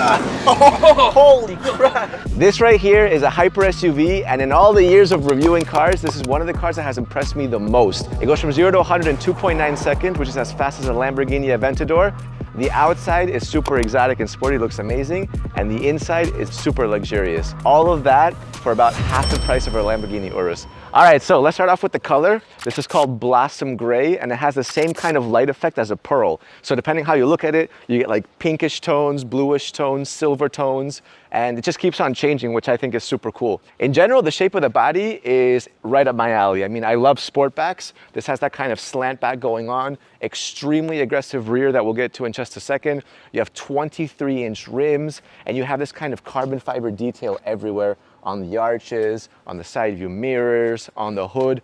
Holy crap. This right here is a hyper SUV, and in all the years of reviewing cars, this is one of the cars that has impressed me the most. It goes from 0 to 100 in 2.9 seconds, which is as fast as a Lamborghini Aventador. The outside is super exotic and sporty, looks amazing, and the inside is super luxurious. All of that for about half the price of our Lamborghini Urus. All right, so let's start off with the color. This is called Blossom Gray, and it has the same kind of light effect as a pearl. So depending how you look at it, you get like pinkish tones, bluish tones, silver tones, and it just keeps on changing, which I think is super cool. In general, the shape of the body is right up my alley. I mean, I love sportbacks. This has that kind of slant back going on, extremely aggressive rear that we'll get to in just a second. You have 23-inch rims, and you have this kind of carbon fiber detail everywhere on the arches, on the side view mirrors, on the hood.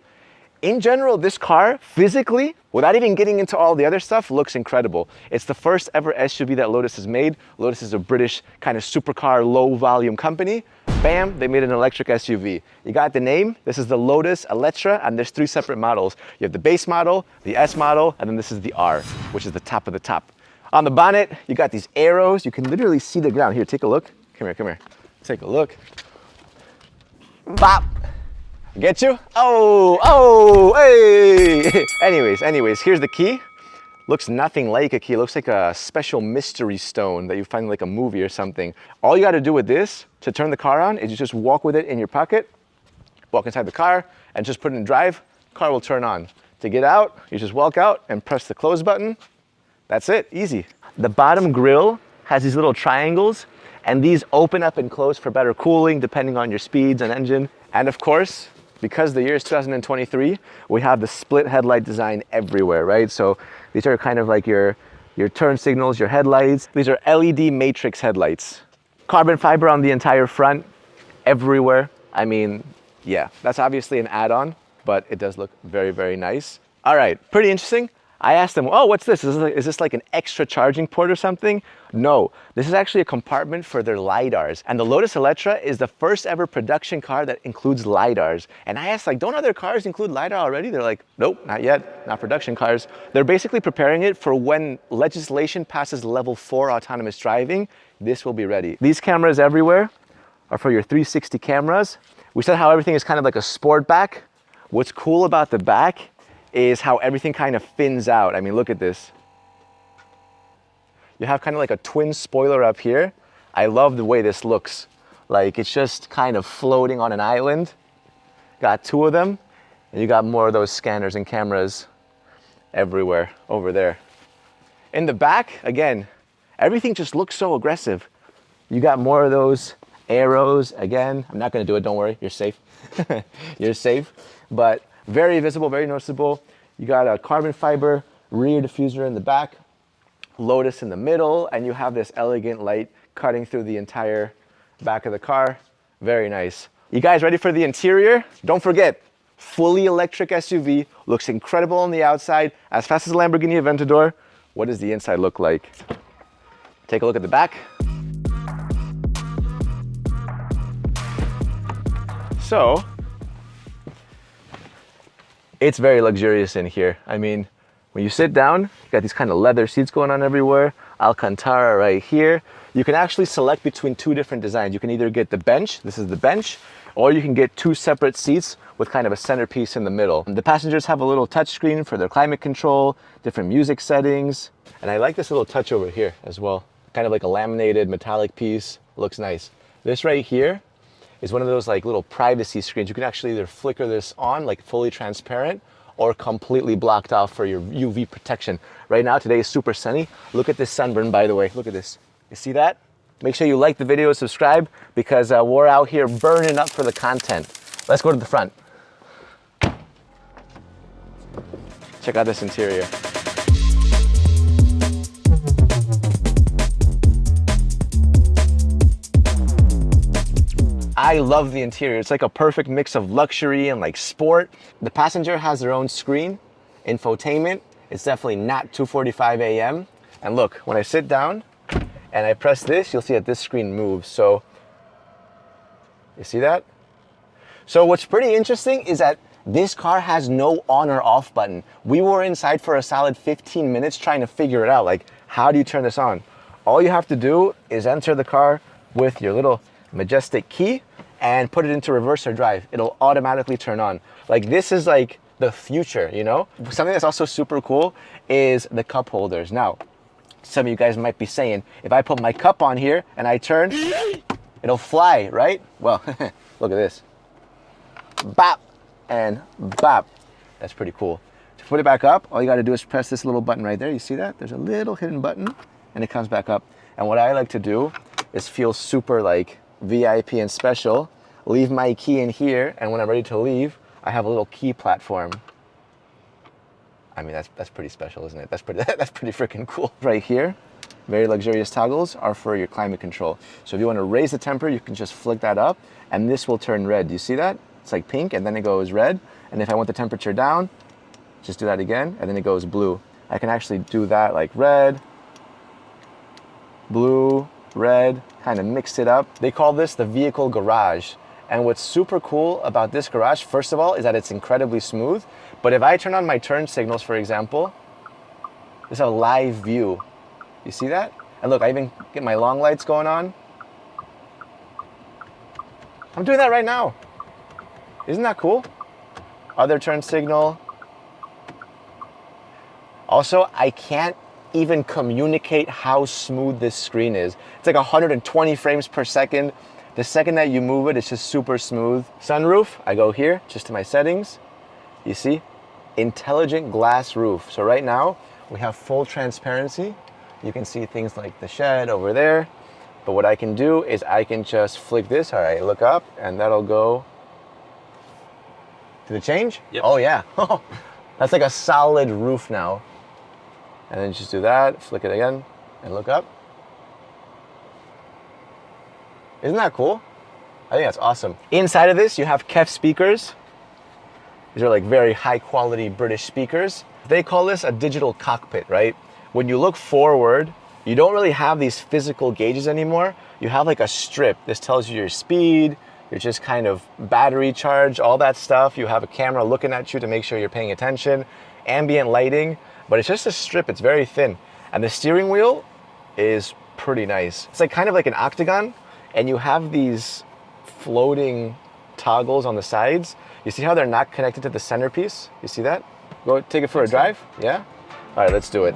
In general, this car, physically, without even getting into all the other stuff, looks incredible. It's the first ever SUV that Lotus has made. Lotus is a British kind of supercar, low volume company. Bam, they made an electric SUV. You got the name, this is the Lotus Electra, and there's 3 separate models. You have the base model, the S model, and then this is the R, which is the top of the top. On the bonnet, you got these arrows. You can literally see the ground. Here, take a look. Come here, come here. Take a look. Bop. Get you? Oh, hey. Anyways, here's the key. Looks nothing like a key. It looks like a special mystery stone that you find in like a movie or something. All you got to do with this to turn the car on is you just walk with it in your pocket, walk inside the car, and just put it in drive. Car will turn on. To get out, you just walk out and press the close button. That's it, easy. The bottom grille has these little triangles, and these open up and close for better cooling depending on your speeds and engine. And of course, because the year is 2023, we have the split headlight design everywhere, right? So these are kind of like your turn signals, your headlights. These are LED matrix headlights. Carbon fiber on the entire front, everywhere. I mean, yeah, that's obviously an add-on, but it does look very, very nice. All right, pretty interesting. I asked them, oh, what's this? Is this like an extra charging port or something? No, this is actually a compartment for their LiDARs. And the Lotus Electra is the first ever production car that includes LiDARs. And I asked, like, don't other cars include LiDAR already? They're like, nope, not yet, not production cars. They're basically preparing it for when legislation passes level 4 autonomous driving, this will be ready. These cameras everywhere are for your 360 cameras. We said how everything is kind of like a sport back. What's cool about the back is how everything kind of fins out. I mean, look at this. You have kind of like a twin spoiler up here. I love the way this looks. Like it's just kind of floating on an island. Got 2 of them, and you got more of those scanners and cameras everywhere over there. In the back, again, everything just looks so aggressive. You got more of those arrows. Again, I'm not gonna do it, don't worry, you're safe. You're safe, but very visible, very noticeable. You got a carbon fiber rear diffuser in the back, Lotus in the middle, and you have this elegant light cutting through the entire back of the car. Very nice. You guys ready for the interior? Don't forget, fully electric SUV, looks incredible on the outside, as fast as a Lamborghini Aventador. What does the inside look like? Take a look at the back. So, it's very luxurious in here. I mean, when you sit down, you got these kind of leather seats going on everywhere. Alcantara right here. You can actually select between 2 different designs. You can either get the bench, this is the bench, or you can get 2 separate seats with kind of a centerpiece in the middle. The passengers have a little touchscreen for their climate control, different music settings. And I like this little touch over here as well. Kind of like a laminated metallic piece, looks nice. This right here is one of those like little privacy screens. You can actually either flicker this on like fully transparent or completely blocked off for your UV protection. Right now, today is super sunny. Look at this sunburn, by the way. Look at this. You see that? Make sure you like the video, subscribe, because we're out here burning up for the content. Let's go to the front. Check out this interior. I love the interior. It's like a perfect mix of luxury and like sport. The passenger has their own screen, infotainment. It's definitely not 2:45 a.m. And look, when I sit down and I press this, you'll see that this screen moves. So, you see that? So what's pretty interesting is that this car has no on or off button. We were inside for a solid 15 minutes trying to figure it out. Like, how do you turn this on? All you have to do is enter the car with your little majestic key and put it into reverse or drive. It'll automatically turn on. Like, this is like the future, you know? Something that's also super cool is the cup holders. Now, some of you guys might be saying, if I put my cup on here and I turn, it'll fly, right? Well, look at this. Bop and bop. That's pretty cool. To put it back up, all you gotta do is press this little button right there. You see that? There's a little hidden button and it comes back up. And what I like to do is feel super like VIP and special. Leave my key in here, and when I'm ready to leave, I have a little key platform. I mean, that's pretty special, isn't it? That's pretty freaking cool. Right here, very luxurious toggles are for your climate control. So if you want to raise the temperature, you can just flick that up, and this will turn red. Do you see that? It's like pink, and then it goes red. And if I want the temperature down, just do that again, and then it goes blue. I can actually do that like red, blue, red, kind of mix it up. They call this the vehicle garage. And what's super cool about this garage, first of all, is that it's incredibly smooth. But if I turn on my turn signals, for example, there's a live view. You see that? And look, I even get my long lights going on. I'm doing that right now. Isn't that cool? Other turn signal. Also, I can't even communicate how smooth this screen is. It's like 120 frames per second. The second that you move it, it's just super smooth. Sunroof, I go here, just to my settings. You see? Intelligent glass roof. So right now, we have full transparency. You can see things like the shed over there. But what I can do is I can just flick this. All right, look up, and that'll go. Did it change? Yep. Oh yeah. That's like a solid roof now. And then just do that, flick it again, and look up. Isn't that cool? I think that's awesome. Inside of this, you have KEF speakers. These are like very high quality British speakers. They call this a digital cockpit, right? When you look forward, you don't really have these physical gauges anymore. You have like a strip. This tells you your speed, your just kind of battery charge, all that stuff. You have a camera looking at you to make sure you're paying attention, ambient lighting, but it's just a strip, it's very thin. And the steering wheel is pretty nice. It's like kind of like an octagon, and you have these floating toggles on the sides. You see how they're not connected to the centerpiece? You see that? Go take it for a drive? Yeah? All right, let's do it.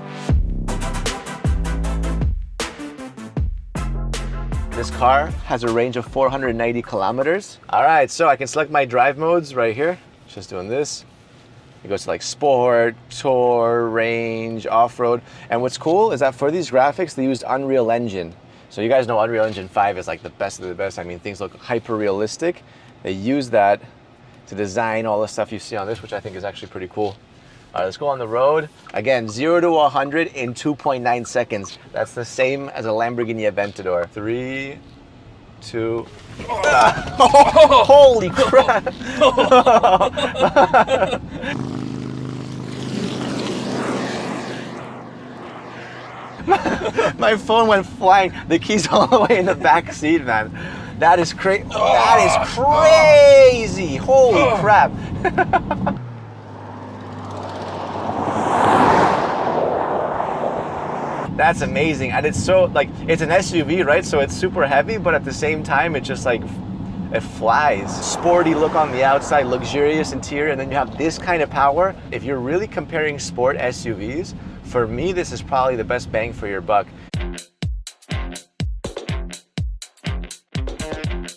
This car has a range of 490 kilometers. All right, so I can select my drive modes right here. Just doing this. It goes to like sport, tour, range, off-road. And what's cool is that for these graphics, they used Unreal Engine. So you guys know Unreal Engine 5 is like the best of the best. I mean, things look hyper realistic. They use that to design all the stuff you see on this, which I think is actually pretty cool. All right, let's go on the road. Again, 0 to 100 in 2.9 seconds. That's the same as a Lamborghini Aventador. 3, 2, holy crap! My phone went flying. The key's all the way in the back seat, man. That is crazy. That is crazy. Holy crap. That's amazing. And it's so, like, it's an SUV, right? So it's super heavy, but at the same time, it just like, it flies. Sporty look on the outside, luxurious interior, and then you have this kind of power. If you're really comparing sport SUVs, for me, this is probably the best bang for your buck.